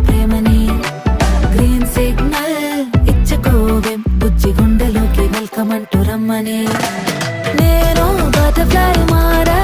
ప్రేమని green signal ఇచ్చుకోవే బుజ్జి గుండెలోకి welcome అంటూ రమ్మని నేను బటర్ఫ్లై మారా